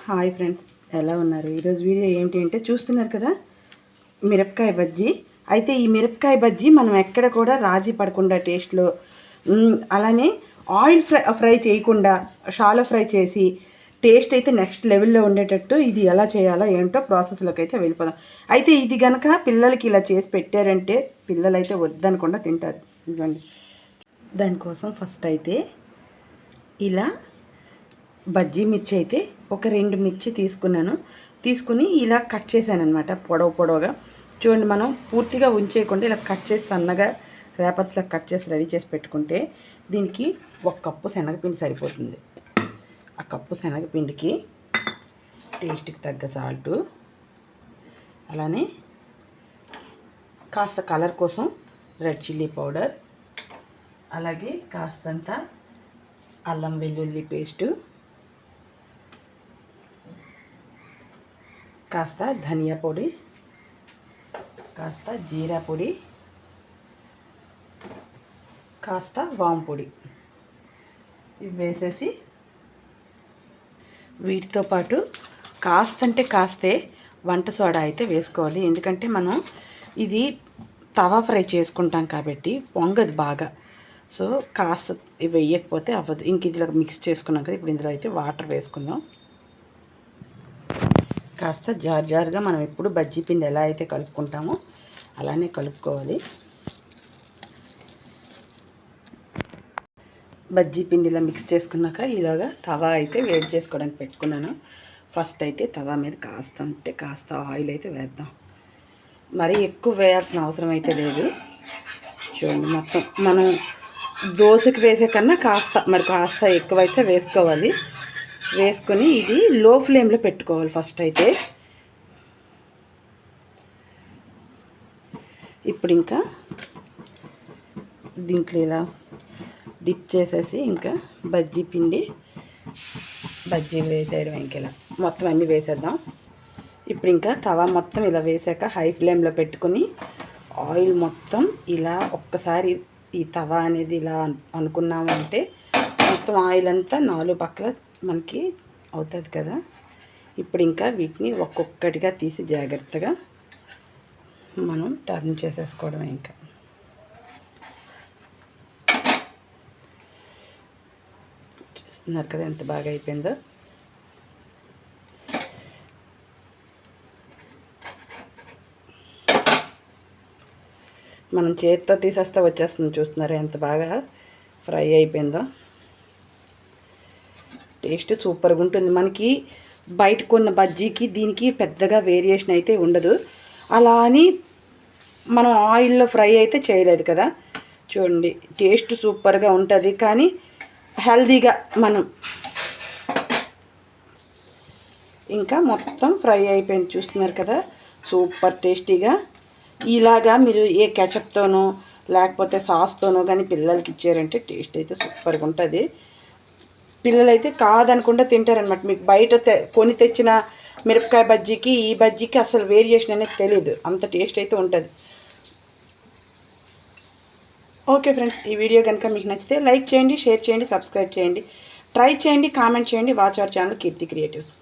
Hi friends, ఎలా ఉన్నారు? ఈరోజు వీడియో ఏంటి అంటే చూస్తున్నారు కదా, మిరపకాయ బజ్జీ. అయితే ఈ మిరపకాయ బజ్జీ మనం ఎక్కడ కూడా రాజీ పడకుండా టేస్ట్లో, అలానే ఆయిల్ ఫ్రై చేయకుండా షాలో ఫ్రై చేసి టేస్ట్ అయితే నెక్స్ట్ లెవెల్లో ఉండేటట్టు ఇది ఎలా చేయాలో ఏంటో ప్రాసెస్లోకి అయితే వెళ్ళిపోదాం. అయితే ఇది కనుక పిల్లలకి ఇలా చేసి పెట్టారంటే పిల్లలు అయితే వద్దనకుండా తింటారు. ఇవ్వండి, దానికోసం ఫస్ట్ అయితే ఇలా బజ్జీ మిర్చి అయితే ఒక 2 మిర్చి తీసుకుని ఇలా కట్ చేశాను అనమాట, పొడవుగా. చూడండి, మనం పూర్తిగా ఉంచేయకుండా ఇలా కట్ చేసి సన్నగా ర్యాపర్స్లో కట్ చేసి రెడీ చేసి పెట్టుకుంటే దీనికి 1 కప్పు శనగపిండి సరిపోతుంది. ఆ కప్పు శనగపిండికి టేస్ట్కి తగ్గ సాల్టు, అలానే కాస్త కలర్ కోసం రెడ్ చిల్లీ పౌడర్, అలాగే కాస్తంత అల్లం వెల్లుల్లి పేస్టు, కాస్త ధనియా పొడి, కాస్త జీరా పొడి, కాస్త వాము పొడి, ఇవి వేసేసి వీటితో పాటు కాస్తే వంట సోడా అయితే వేసుకోవాలి. ఎందుకంటే మనం ఇది తవా ఫ్రై చేసుకుంటాం కాబట్టి పొంగదు బాగా. సో కాస్త వేయకపోతే అవ్వదు. ఇంక ఇదిలో మిక్స్ చేసుకున్నాం కదా, ఇప్పుడు ఇందులో అయితే వాటర్ వేసుకుందాం. కాస్త జారుగా మనం ఎప్పుడు బజ్జీ పిండి ఎలా అయితే కలుపుకుంటామో అలానే కలుపుకోవాలి. బజ్జీ పిండిలా మిక్స్ చేసుకున్నాక ఇలాగా తవా అయితే వేడి చేసుకోవడానికి పెట్టుకున్నాను. ఫస్ట్ అయితే తవా మీద కాస్త ఆయిల్ అయితే వేద్దాం. మరీ ఎక్కువ వేయాల్సిన అవసరం అయితే లేదు. చూడండి, మొత్తం మనం దోశకి వేసే కన్నా కాస్త ఎక్కువైతే వేసుకోవాలి. వేసుకొని ఇది లో ఫ్లేమ్లో పెట్టుకోవాలి ఫస్ట్ అయితే. ఇప్పుడు ఇంకా దీంట్లో ఇలా డిప్ చేసేసి ఇంకా బజ్జీ వేసేయడం. ఇంకెలా మొత్తం అన్నీ వేసేద్దాం. ఇప్పుడు ఇంకా తవా మొత్తం ఇలా వేసాక హై ఫ్లేమ్లో పెట్టుకుని ఆయిల్ మొత్తం ఇలా ఒక్కసారి ఈ తవా అనేది ఇలా అనుకున్నామంటే మొత్తం ఆయిల్ అంతా 4 పక్కల మనకి అవుతుంది కదా. ఇప్పుడు ఇంకా వీటిని ఒక్కొక్కటిగా తీసి జాగ్రత్తగా మనం టర్న్ చేసేసుకోవడమే. ఇంకా చూస్తున్నారు కదా ఎంత బాగా అయిపోయిందో. మనం చేతితో తీసేస్తే వచ్చేస్తుంది. చూస్తున్నారు ఎంత బాగా ఫ్రై అయిపోయిందో. టేస్ట్ సూపర్గా ఉంటుంది. మనకి బయట కొన్న బజ్జీకి దీనికి పెద్దగా వేరియేషన్ అయితే ఉండదు. అలా అని మనం ఆయిల్లో ఫ్రై అయితే చేయలేదు కదా. చూడండి, టేస్ట్ సూపర్గా ఉంటుంది. కానీ హెల్దీగా మనం ఇంకా మొత్తం ఫ్రై అయిపోయింది. చూస్తున్నారు కదా, సూపర్ టేస్టీగా. ఇలాగా మీరు ఏ కెచప్తోనో లేకపోతే సాస్తోనో కానీ పిల్లలకి ఇచ్చారంటే టేస్ట్ అయితే సూపర్గా ఉంటుంది. పిల్లలైతే కాదనకుండా తింటారనమాట. మీకు బయట కొని తెచ్చిన మిరపకాయ బజ్జీకి ఈ బజ్జీకి అసలు వేరియేషన్ అనేది తెలియదు. అంత టేస్ట్ అయితే ఉంటుంది. ఓకే ఫ్రెండ్స్, ఈ వీడియో కనుక మీకు నచ్చితే లైక్ చేయండి, షేర్ చేయండి, సబ్స్క్రైబ్ చేయండి, ట్రై చేయండి, కామెంట్ చేయండి. Watch our channel Keerthi creatives.